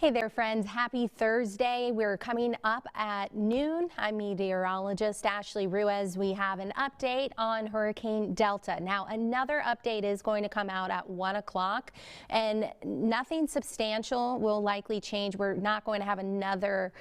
Hey there, friends. Happy Thursday. We're coming up at noon. I'm meteorologist Ashley Ruiz. We have an update on Hurricane Delta. Now, another update is going to come out at 1 o'clock, and nothing substantial will likely change. We're not going to have another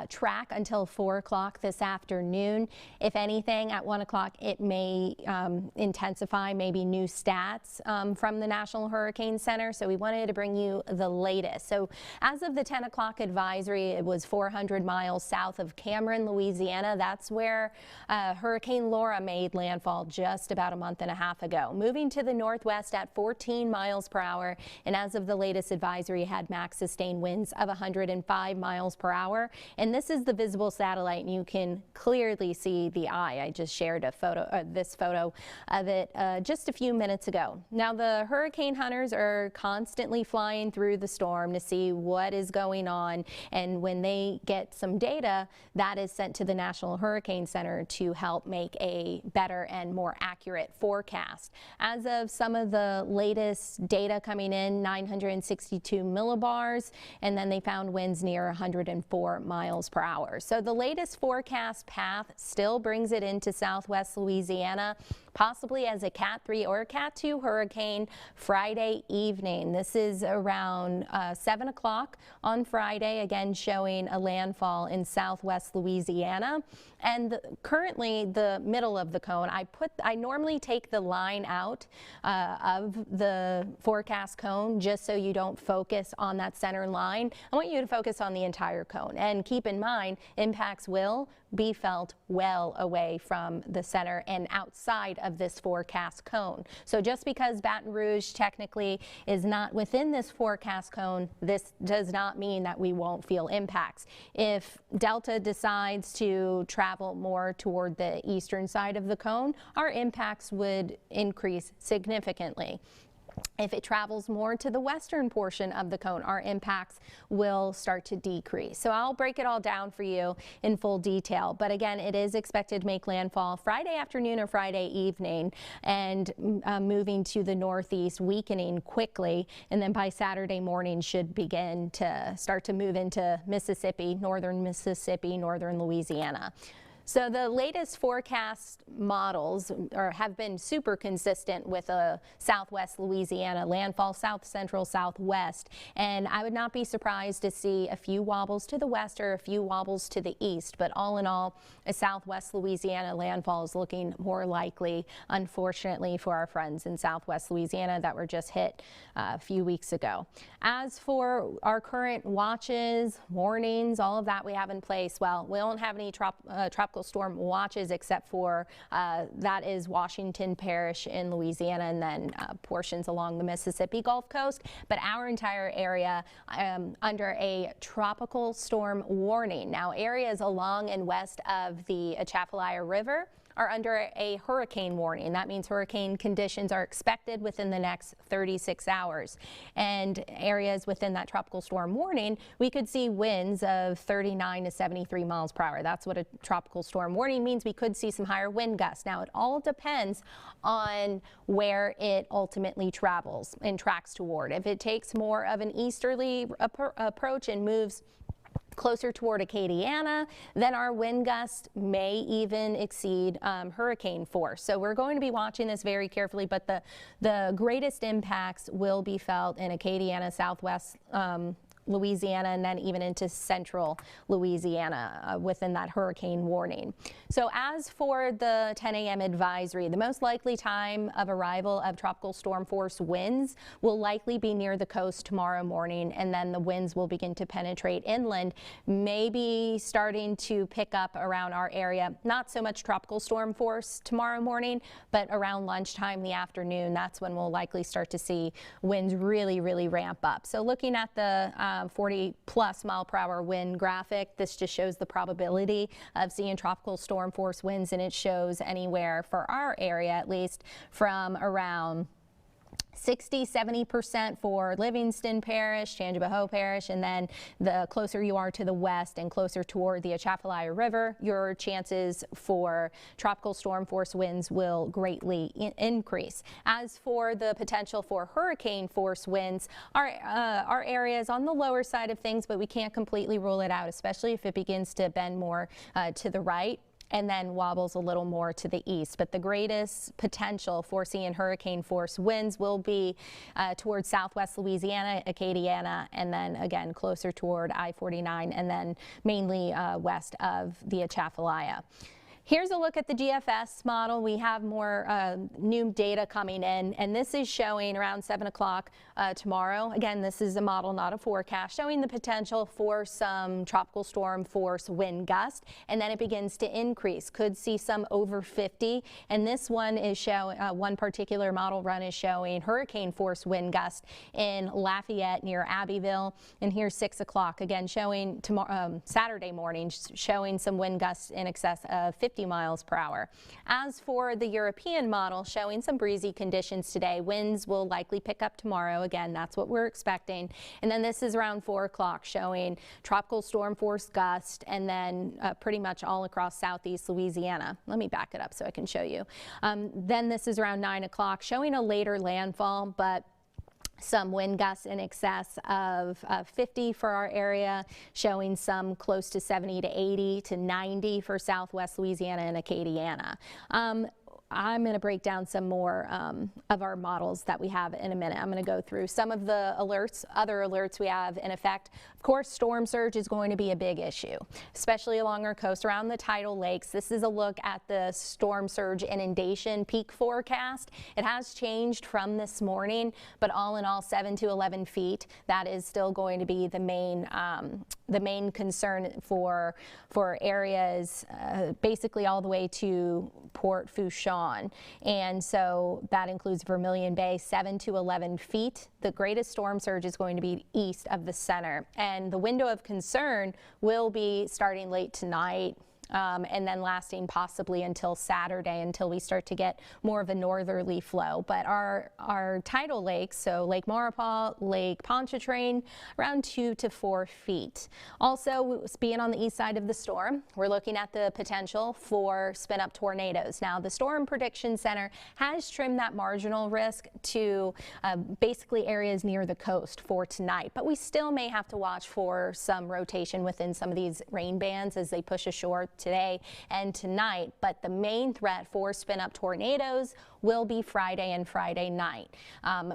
track until 4 o'clock this afternoon. If anything, at 1 o'clock, it may intensify, maybe new stats from the National Hurricane Center. So we wanted to bring you the latest. So as of the 10 o'clock advisory, it was 400 miles south of Cameron, Louisiana. That's where Hurricane Laura made landfall just about a month and a half ago. Moving to the northwest at 14 miles per hour, and as of the latest advisory, had max sustained winds of 105 miles per hour. And this is the visible satellite, and you can clearly see the eye. I just shared a photo, this photo of it just a few minutes ago. Now, the hurricane hunters are constantly flying through the storm to see what is going on, and when they get some data, that is sent to the National Hurricane Center to help make a better and more accurate forecast. As of some of the latest data coming in, 962 millibars, and then they found winds near 104 miles per hour. So the latest forecast path still brings it into southwest Louisiana, possibly as a Cat 3 or Cat 2 hurricane Friday evening. This is around 7 o'clock on Friday, again showing a landfall in southwest Louisiana. And currently the middle of the cone, I normally take the line out of the forecast cone just so you don't focus on that center line. I want you to focus on the entire cone, and keep in mind impacts will be felt well away from the center and outside of this forecast cone. So just because Baton Rouge technically is not within this forecast cone, this does not mean that we won't feel impacts. If Delta decides to travel more toward the eastern side of the cone, our impacts would increase significantly. If it travels more to the western portion of the cone, our impacts will start to decrease. So I'll break it all down for you in full detail. But again, it is expected to make landfall Friday afternoon or Friday evening, and moving to the northeast, weakening quickly. And then by Saturday morning should begin to start to move into Mississippi, northern Louisiana. So the latest forecast models have been super consistent with a southwest Louisiana landfall, south central, southwest, and I would not be surprised to see a few wobbles to the west or a few wobbles to the east, but all in all, a southwest Louisiana landfall is looking more likely, unfortunately, for our friends in southwest Louisiana that were just hit a few weeks ago. As for our current watches, warnings, all of that we have in place, well, we don't have any tropical storm watches except for that is Washington Parish in Louisiana, and then portions along the Mississippi Gulf Coast. But our entire area under a tropical storm warning. Now, areas along and west of the Atchafalaya River are under a hurricane warning. That means hurricane conditions are expected within the next 36 hours. And areas within that tropical storm warning, we could see winds of 39 to 73 miles per hour. That's what a tropical storm warning means. We could see some higher wind gusts. Now, it all depends on where it ultimately travels and tracks toward. If it takes more of an easterly approach and moves closer toward Acadiana, then our wind gusts may even exceed hurricane force. So we're going to be watching this very carefully, but the greatest impacts will be felt in Acadiana, southwest Louisiana, and then even into central Louisiana within that hurricane warning. So as for the 10 a.m. advisory, the most likely time of arrival of tropical storm force winds will likely be near the coast tomorrow morning, and then the winds will begin to penetrate inland, maybe starting to pick up around our area. Not so much tropical storm force tomorrow morning, but around lunchtime, the afternoon, that's when we'll likely start to see winds really ramp up. So looking at the 40+ mile per hour wind graphic, this just shows the probability of seeing tropical storm force winds, and it shows anywhere for our area at least from around 60–70% for Livingston Parish, Tangipahoa Parish, and then the closer you are to the west and closer toward the Atchafalaya River, your chances for tropical storm force winds will greatly increase. As for the potential for hurricane force winds, our area is on the lower side of things, but we can't completely rule it out, especially if it begins to bend more to the right and then wobbles a little more to the east. But the greatest potential for seeing hurricane force winds will be towards southwest Louisiana, Acadiana, and then again closer toward I-49 and then mainly west of the Atchafalaya. Here's a look at the GFS model. We have more new data coming in, and this is showing around 7 o'clock tomorrow. Again, this is a model, not a forecast, showing the potential for some tropical storm force wind gust, and then it begins to increase. Could see some over 50, and this one is showing, one particular model run is showing hurricane force wind gust in Lafayette near Abbeville, and here's 6 o'clock, again showing tomorrow, Saturday morning, showing some wind gusts in excess of 50 miles per hour. As for the European model, showing some breezy conditions today. Winds will likely pick up tomorrow. Again, that's what we're expecting. And then this is around 4 o'clock, showing tropical storm force gust, and then pretty much all across southeast Louisiana. Let me back it up so I can show you. Then this is around 9 o'clock, showing a later landfall, but some wind gusts in excess of 50 for our area, showing some close to 70 to 80 to 90 for southwest Louisiana and Acadiana. I'm going to break down some more of our models that we have in a minute. I'm going to go through some of the alerts, other alerts we have in effect. Of course, storm surge is going to be a big issue, especially along our coast around the tidal lakes. This is a look at the storm surge inundation peak forecast. It has changed from this morning, but all in all, 7 to 11 feet. That is still going to be the main concern for areas basically all the way to Port Fourchon, and so that includes Vermilion Bay, 7 to 11 feet. The greatest storm surge is going to be east of the center, and the window of concern will be starting late tonight. And then lasting possibly until Saturday, until we start to get more of a northerly flow. But our tidal lakes, so Lake Maurepas, Lake Pontchartrain, around 2 to 4 feet. Also, being on the east side of the storm, we're looking at the potential for spin-up tornadoes. Now, the Storm Prediction Center has trimmed that marginal risk to basically areas near the coast for tonight, but we still may have to watch for some rotation within some of these rain bands as they push ashore today and tonight. But the main threat for spin-up tornadoes will be Friday and Friday night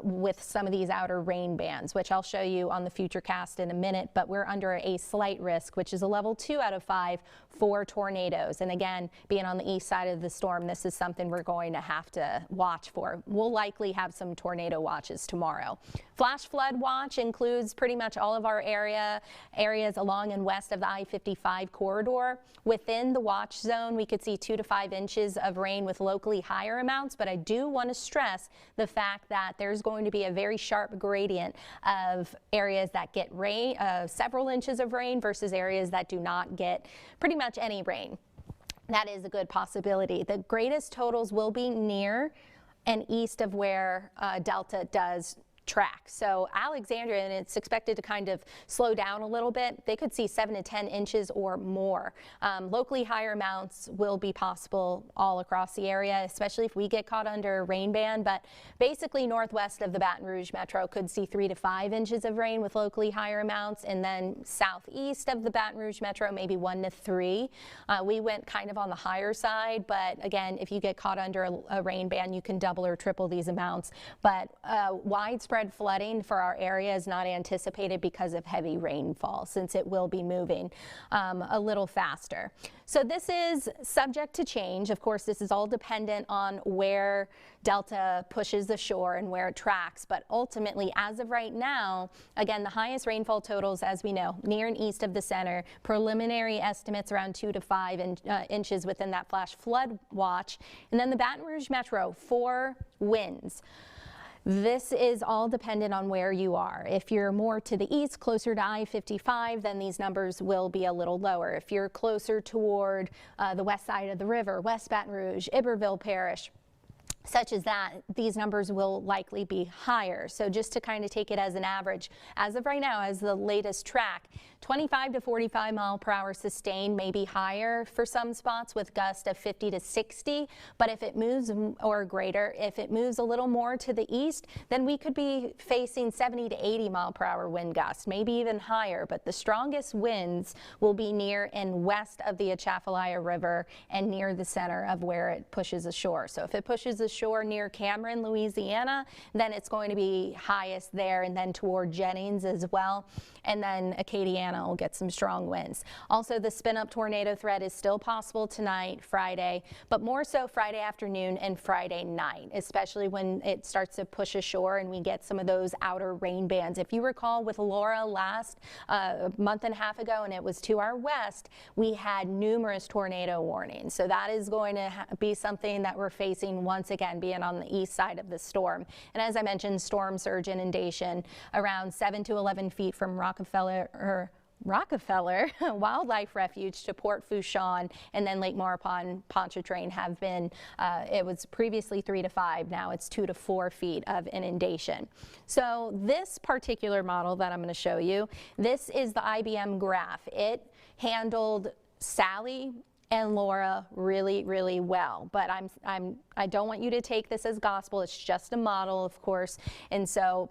with some of these outer rain bands, which I'll show you on the Futurecast in a minute. But we're under a slight risk, which is a level 2 out of 5 for tornadoes. And again, being on the east side of the storm, this is something we're going to have to watch for. We'll likely have some tornado watches tomorrow. Flash flood watch includes pretty much all of our areas along and west of the I-55 corridor. Within the watch zone, we could see 2 to 5 inches of rain with locally higher amounts, but I do want to stress the fact that there's going to be a very sharp gradient of areas that get rain, several inches of rain versus areas that do not get pretty much any rain. That is a good possibility. The greatest totals will be near and east of where Delta does track. So Alexandria, and it's expected to kind of slow down a little bit. They could see 7 to 10 inches or more. Locally higher amounts will be possible all across the area, especially if we get caught under a rain band. But basically northwest of the Baton Rouge metro could see 3 to 5 inches of rain with locally higher amounts, and then southeast of the Baton Rouge metro maybe 1 to 3. We went kind of on the higher side, but again, if you get caught under a rain band, you can double or triple these amounts. But widespread flooding for our area is not anticipated because of heavy rainfall, since it will be moving a little faster. So this is subject to change. Of course, this is all dependent on where Delta pushes the shore and where it tracks. But ultimately, as of right now, again, the highest rainfall totals, as we know, near and east of the center. Preliminary estimates around 2 to 5 inches within that flash flood watch. And then the Baton Rouge metro, 4 winds. This is all dependent on where you are. If you're more to the east, closer to I-55, then these numbers will be a little lower. If you're closer toward the west side of the river, West Baton Rouge, Iberville Parish, such as that, these numbers will likely be higher. So just to kind of take it as an average, as of right now, as the latest track, 25 to 45 mile per hour sustained, may be higher for some spots with gusts of 50 to 60. But if it moves, or greater, if it moves a little more to the east, then we could be facing 70 to 80 mile per hour wind gusts, maybe even higher. But the strongest winds will be near and west of the Atchafalaya River and near the center of where it pushes ashore. So if it pushes ashore near Cameron, Louisiana, then it's going to be highest there, and then toward Jennings as well. And then Acadiana will get some strong winds. Also, the spin-up tornado threat is still possible tonight, Friday, but more so Friday afternoon and Friday night, especially when it starts to push ashore and we get some of those outer rain bands. If you recall with Laura last month and a half ago, and it was to our west, we had numerous tornado warnings. So that is going to be something that we're facing once again, being on the east side of the storm. And as I mentioned, storm surge inundation around 7 to 11 feet from Rockefeller Wildlife Refuge to Port Fourchon, and then Lake Maurepas, Pontchartrain have been, it was previously 3 to 5, now it's 2 to 4 feet of inundation. So this particular model that I'm going to show you, this is the IBM graph. It handled Sally and Laura really well, but I don't want you to take this as gospel. It's just a model, of course, and so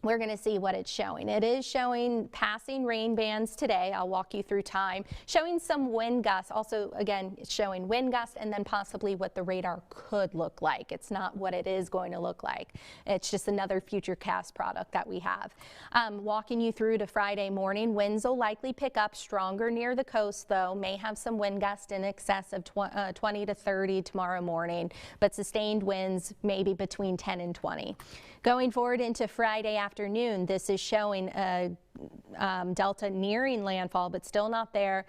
we're going to see what it's showing. It is showing passing rain bands today. I'll walk you through time. Showing some wind gusts. Also, again, it's showing wind gusts and then possibly what the radar could look like. It's not what it is going to look like. It's just another future cast product that we have. Walking you through to Friday morning. Winds will likely pick up stronger near the coast, though. May have some wind gusts in excess of 20 to 30 tomorrow morning, but sustained winds maybe between 10 and 20. Going forward into Friday afternoon, this is showing a delta nearing landfall, but still not there,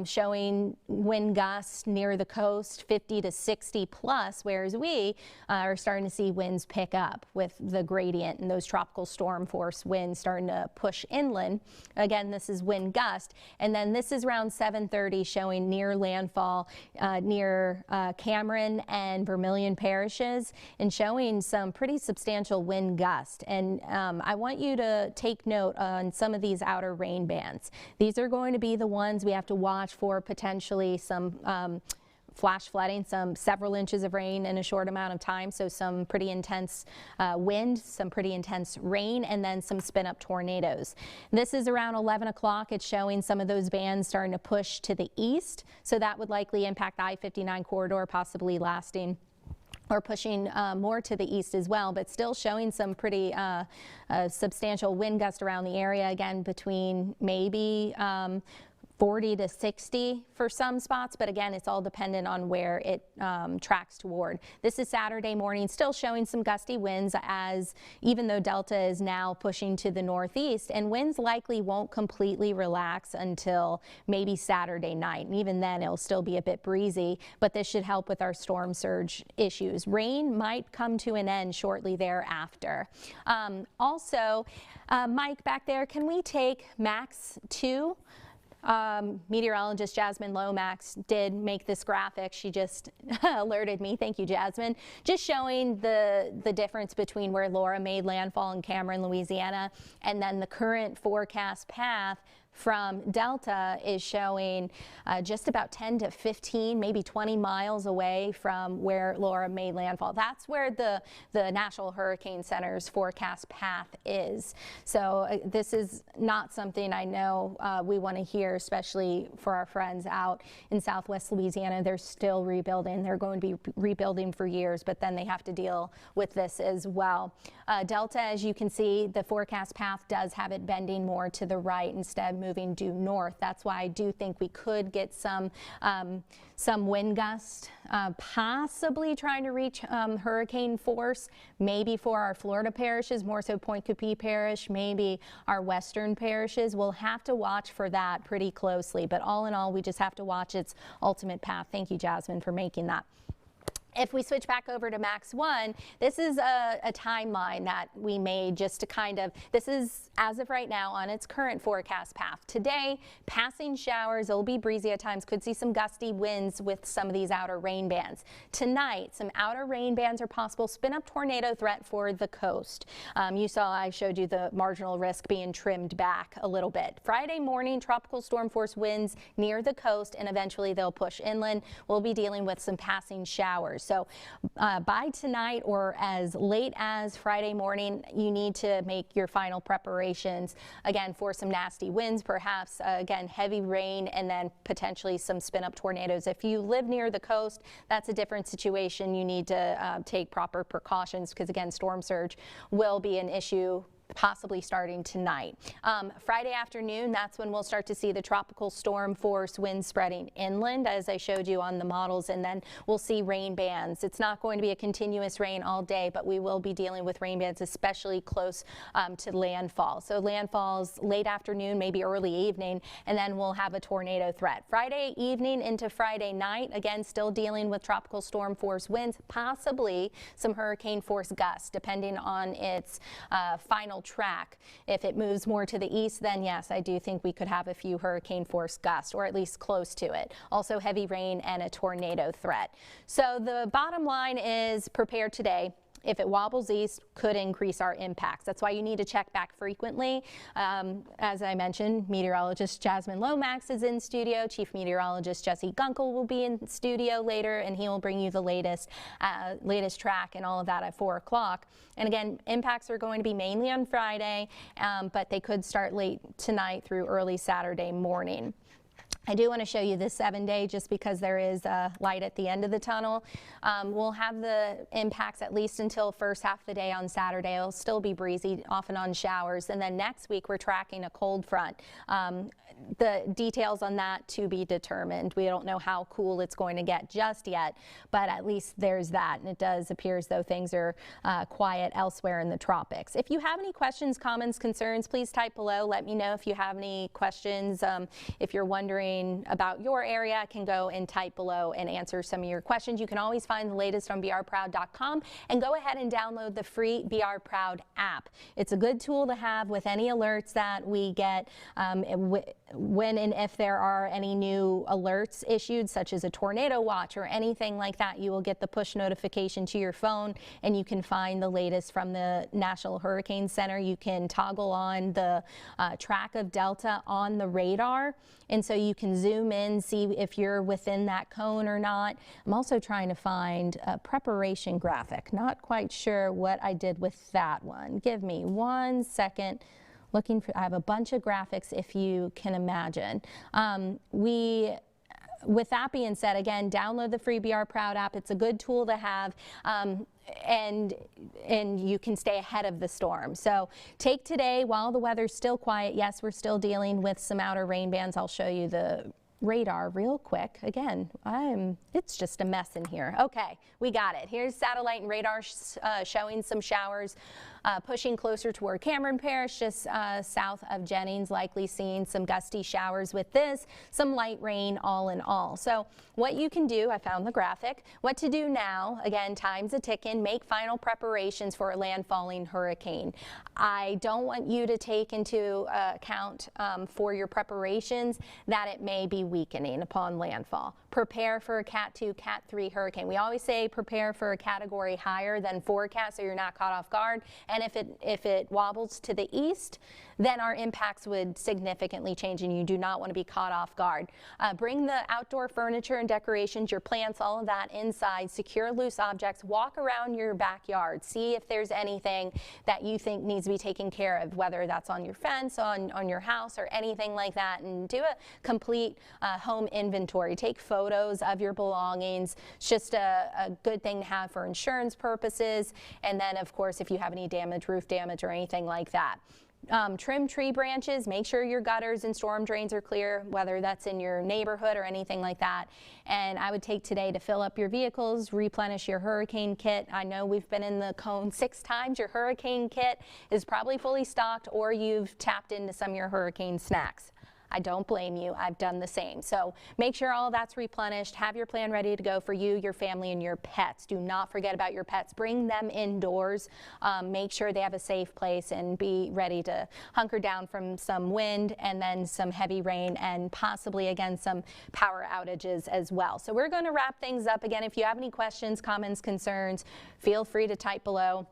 showing wind gusts near the coast 50 to 60 plus, whereas we are starting to see winds pick up with the gradient and those tropical storm force winds starting to push inland. Again, this is wind gust, and then this is around 7:30 showing near landfall near Cameron and Vermilion parishes, and showing some pretty substantial wind gust. And I want you to take note on some of these outer rain bands. These are going to be the ones we have to watch for potentially some flash flooding, several inches of rain in a short amount of time. So some pretty intense wind, some pretty intense rain, and then some spin-up tornadoes. This is around 11 o'clock. It's showing some of those bands starting to push to the east. So that would likely impact the I-59 corridor, possibly lasting or pushing more to the east as well, but still showing some pretty substantial wind gust around the area, again between maybe 40 to 60 for some spots, but again, it's all dependent on where it tracks toward. This is Saturday morning, still showing some gusty winds, as even though Delta is now pushing to the northeast, and winds likely won't completely relax until maybe Saturday night, and even then it'll still be a bit breezy, but this should help with our storm surge issues. Rain might come to an end shortly thereafter. Also, Mike back there, can we take Max 2? Meteorologist Jasmine Lomax did make this graphic. She just alerted me. Thank you, Jasmine. Just showing the difference between where Laura made landfall in Cameron, Louisiana, and then the current forecast path from Delta is showing just about 10 to 15, maybe 20 miles away from where Laura made landfall. That's where the National Hurricane Center's forecast path is. So this is not something I know we want to hear, especially for our friends out in Southwest Louisiana. They're still rebuilding. They're going to be rebuilding for years, but then they have to deal with this as well. Delta, as you can see, the forecast path does have it bending more to the right instead of moving due north. That's why I do think we could get some wind gust, possibly trying to reach hurricane force, maybe for our Florida parishes, more so Point Coupee Parish, maybe our western parishes. We'll have to watch for that pretty closely, but all in all, we just have to watch its ultimate path. Thank you, Jasmine, for making that. If we switch back over to Max 1, this is a timeline that we made just to kind of, this is as of right now on its current forecast path. Today, passing showers, it'll be breezy at times, could see some gusty winds with some of these outer rain bands. Tonight, some outer rain bands are possible, spin up tornado threat for the coast. You saw I showed you the marginal risk being trimmed back a little bit. Friday morning, tropical storm force winds near the coast, and eventually they'll push inland. We'll be dealing with some passing showers. So by tonight or as late as Friday morning, you need to make your final preparations again for some nasty winds, perhaps again heavy rain, and then potentially some spin up tornadoes. If you live near the coast, that's a different situation. You need to take proper precautions because again, storm surge will be an issue possibly starting tonight. Friday afternoon, that's when we'll start to see the tropical storm force winds spreading inland, as I showed you on the models, and then we'll see rain bands. It's not going to be a continuous rain all day, but we will be dealing with rain bands, especially close to landfall. So landfalls late afternoon, maybe early evening, and then we'll have a tornado threat. Friday evening into Friday night, again, still dealing with tropical storm force winds, possibly some hurricane force gusts, depending on its final track. If it moves more to the east, then yes, I do think we could have a few hurricane force gusts, or at least close to it. Also heavy rain and a tornado threat. So the bottom line is prepare today. If it wobbles east, could increase our impacts. That's why you need to check back frequently. As I mentioned, meteorologist Jasmine Lomax is in studio. Chief meteorologist Jesse Gunkel will be in studio later, and he will bring you the latest track and all of that at 4 o'clock. And again, impacts are going to be mainly on Friday, but they could start late tonight through early Saturday morning. I do want to show you this 7-day just because there is a light at the end of the tunnel. We'll have the impacts at least until first half of the day on Saturday. It'll still be breezy, off and on showers. And then next week we're tracking a cold front. The details on that to be determined. We don't know how cool it's going to get just yet, but at least there's that. And it does appear as though things are quiet elsewhere in the tropics. If you have any questions, comments, concerns, please type below. Let me know if you have any questions. If you're wondering about your area, I can go and type below and answer some of your questions. You can always find the latest on brproud.com and go ahead and download the free BR Proud app. It's a good tool to have with any alerts that we get when and if there are any new alerts issued, such as a tornado watch or anything like that. You will get the push notification to your phone, and you can find the latest from the National Hurricane Center. You can toggle on the track of Delta on the radar, and so you can zoom in, see if you're within that cone or not. I'm also trying to find a preparation graphic. Not quite sure what I did with that one. Give me 1 second. Looking for, I have a bunch of graphics, if you can imagine. With that being said, again, download the free BR Proud app. It's a good tool to have, and you can stay ahead of the storm. So take today while the weather's still quiet. Yes, we're still dealing with some outer rain bands. I'll show you the radar real quick. Again, it's just a mess in here. Okay, we got it. Here's satellite and radar showing some showers pushing closer toward Cameron Parish, just south of Jennings, likely seeing some gusty showers with this, some light rain all in all. So what you can do, I found the graphic, what to do now, again, time's a ticking, make final preparations for a landfalling hurricane. I don't want you to take into account for your preparations that it may be weakening upon landfall. Prepare for a Cat 2, Cat 3 hurricane. We always say prepare for a category higher than forecast so you're not caught off guard. And if it wobbles to the east, then our impacts would significantly change, and you do not want to be caught off guard. Bring the outdoor furniture and decorations, your plants, all of that inside. Secure loose objects. Walk around your backyard. See if there's anything that you think needs to be taken care of, whether that's on your fence, on your house, or anything like that, and do a complete home inventory. Take photos of your belongings. It's just a good thing to have for insurance purposes. And then, of course, if you have any damage, roof damage, or anything like that. Trim tree branches, make sure your gutters and storm drains are clear, whether that's in your neighborhood or anything like that. And I would take today to fill up your vehicles, replenish your hurricane kit. I know we've been in the cone 6 times. Your hurricane kit is probably fully stocked, or you've tapped into some of your hurricane snacks. I don't blame you. I've done the same. So make sure all of that's replenished. Have your plan ready to go for you, your family, and your pets. Do not forget about your pets. Bring them indoors. Make sure they have a safe place and be ready to hunker down from some wind and then some heavy rain and possibly again some power outages as well. So we're going to wrap things up. Again, if you have any questions, comments, concerns, feel free to type below.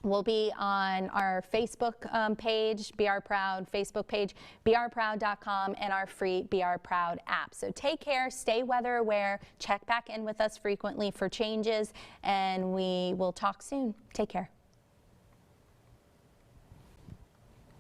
We'll be on our Facebook page, BR Proud Facebook page, brproud.com, and our free BR Proud app. So take care, stay weather aware, check back in with us frequently for changes, and we will talk soon. Take care.